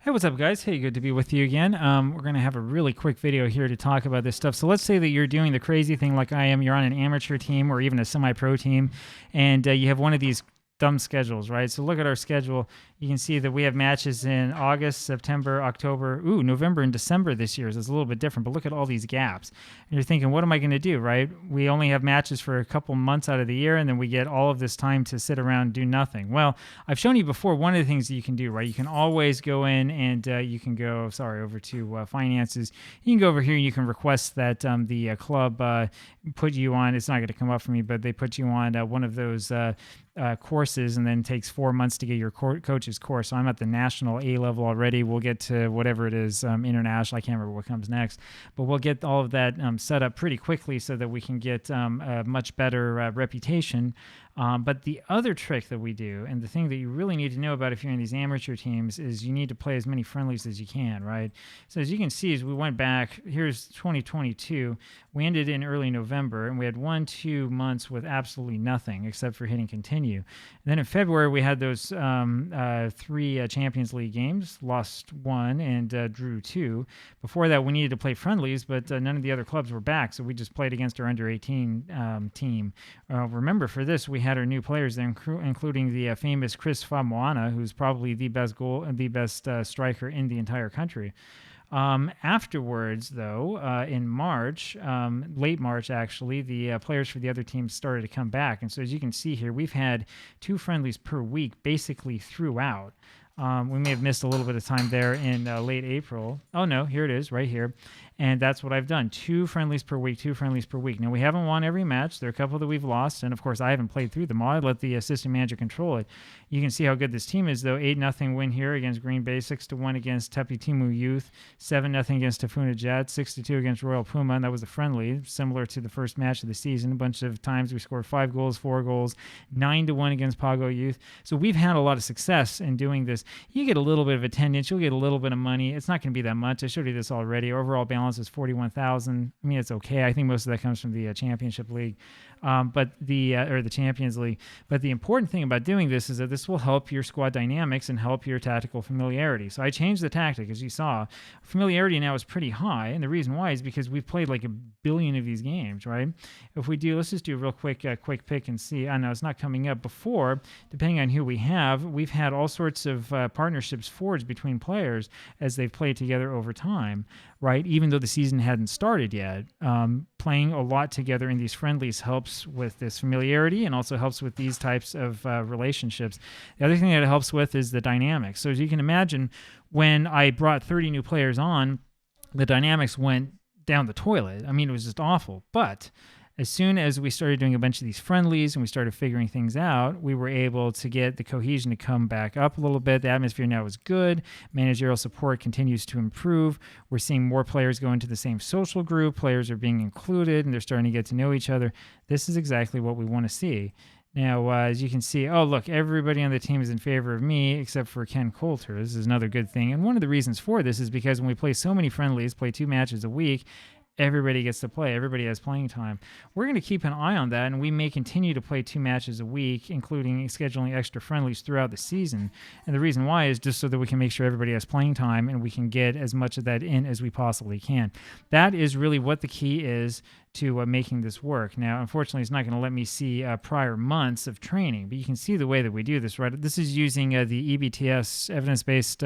Hey, what's up, guys? Hey, good to be with you again. We're going to have a really quick video here to talk about this stuff. So let's say that you're doing the crazy thing like I am. You're on an amateur team or even a semi-pro team, and you have one of these dumb schedules, right? So look at our schedule. You can see that we have matches in August, September, October, November and December this year. So it's a little bit different, but look at all these gaps. And you're thinking, what am I going to do, right? We only have matches for a couple months out of the year, and then we get all of this time to sit around and do nothing. Well, I've shown you before one of the things that you can do, right? You can always go in and you can go, over to finances. You can go over here and you can request that the club put you on, it's not going to come up for me, but they put you on one of those courses, and then takes 4 months to get your coach's course. So I'm at the national A level already. We'll get to whatever it is, international. I can't remember what comes next, but we'll get all of that set up pretty quickly so that we can get a much better reputation. But the other trick that we do, and the thing that you really need to know about if you're in these amateur teams, is you need to play as many friendlies as you can, right? So as you can see, as we went back, here's 2022. We ended in early November, and we had 1-2 months with absolutely nothing except for hitting continue. And then in February, we had those 3 Champions League games, lost 1 and drew 2. Before that, we needed to play friendlies, but none of the other clubs were back, so we just played against our under-18 team. Remember, for this, we had our new players there, including the famous Chris Famoana, who's probably the best striker in the entire country. Afterwards, though, in March, late March actually, the players for the other teams started to come back. And so as you can see here, we've had 2 friendlies per week basically throughout. We may have missed a little bit of time there in late April. Oh, no, here it is right here. And that's what I've done. 2 friendlies per week, 2 friendlies per week. Now, we haven't won every match. There are a couple that we've lost. And, of course, I haven't played through them all. I let the assistant manager control it. You can see how good this team is, though. 8-0 win here against Green Bay, 6-1 against Tepi Timu Youth, 7-0 against Tafuna Jets, 6-2 against Royal Puma. And that was a friendly, similar to the first match of the season. A bunch of times we scored 5 goals, 4 goals, 9-1 against Pago Youth. So we've had a lot of success in doing this. You get a little bit of attendance. You'll get a little bit of money. It's not going to be that much. I showed you this already. Overall balance is 41,000. I mean, it's okay. I think most of that comes from the Championship League, or the Champions League. But the important thing about doing this is that this will help your squad dynamics and help your tactical familiarity. So I changed the tactic, as you saw. Familiarity now is pretty high, and the reason why is because we've played like 1 billion of these games, right? If we do, let's just do a real quick pick and see. I know it's not coming up. Before, depending on who we have, we've had all sorts of partnerships forged between players as they've played together over time, right? Even though the season hadn't started yet, playing a lot together in these friendlies helps with this familiarity and also helps with these types of relationships. The other thing that it helps with is the dynamics. So as you can imagine, when I brought 30 new players on, the dynamics went down the toilet. I mean, it was just awful. But as soon as we started doing a bunch of these friendlies and we started figuring things out, we were able to get the cohesion to come back up a little bit. The atmosphere now is good. Managerial support continues to improve. We're seeing more players go into the same social group. Players are being included and they're starting to get to know each other. This is exactly what we want to see. Now, as you can see, oh, look, everybody on the team is in favor of me except for Ken Coulter. This is another good thing. And one of the reasons for this is because when we play so many friendlies, play 2 matches a week, everybody gets to play. Everybody has playing time. We're going to keep an eye on that, and we may continue to play 2 matches a week, including scheduling extra friendlies throughout the season. And the reason why is just so that we can make sure everybody has playing time and we can get as much of that in as we possibly can. That is really what the key is to making this work. Now, unfortunately, it's not going to let me see prior months of training, but you can see the way that we do this, right? This is using the EBTS, Evidence-Based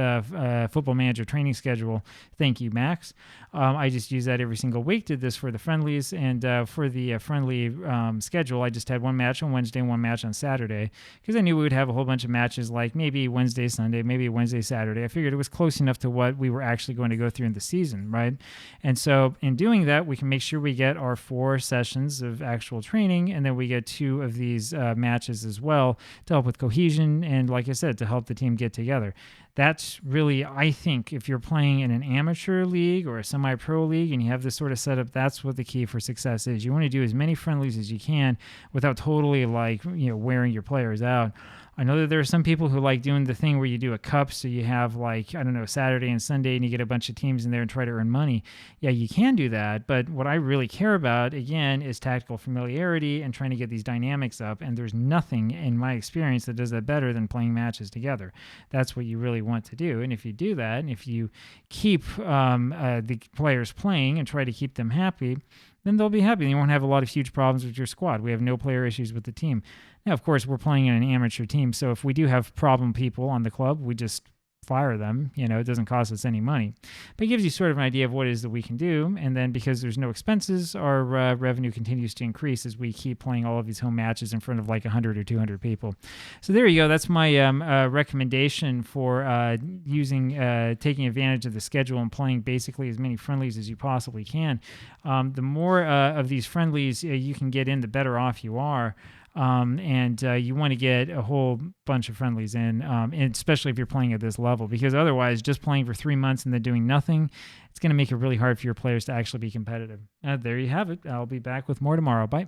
Football Manager Training Schedule. Thank you, Max. I just use that every single week. Did this for the friendlies, and for the friendly schedule, I just had 1 match on Wednesday, 1 match on Saturday, because I knew we would have a whole bunch of matches, like maybe Wednesday, Sunday, maybe Wednesday, Saturday. I figured it was close enough to what we were actually going to go through in the season, right? And so in doing that, we can make sure we get our 4 sessions of actual training, and then we get 2 of these matches as well to help with cohesion and, like I said, to help the team get together. That's really, I think, if you're playing in an amateur league or a semi-pro league and you have this sort of setup, that's what the key for success is. You want to do as many friendlies as you can without totally wearing your players out. I know that there are some people who like doing the thing where you do a cup, so you have like, I don't know, Saturday and Sunday, and you get a bunch of teams in there and try to earn money. Yeah, you can do that, but what I really care about, again, is tactical familiarity and trying to get these dynamics up, and there's nothing in my experience that does that better than playing matches together. That's what you really want to do, and if you do that, and if you keep the players playing and try to keep them happy, then they'll be happy and you won't have a lot of huge problems with your squad. We have no player issues with the team. Now, of course, we're playing in an amateur team, so if we do have problem people on the club, we just fire them. You know, it doesn't cost us any money. But it gives you sort of an idea of what it is that we can do, and then because there's no expenses, our revenue continues to increase as we keep playing all of these home matches in front of like 100 or 200 people. So there you go. That's my recommendation for taking advantage of the schedule and playing basically as many friendlies as you possibly can. The more of these friendlies you can get in, the better off you are. And you want to get a whole bunch of friendlies in, and especially if you're playing at this level, because otherwise just playing for 3 months and then doing nothing, it's going to make it really hard for your players to actually be competitive. There you have it. I'll be back with more tomorrow. Bye.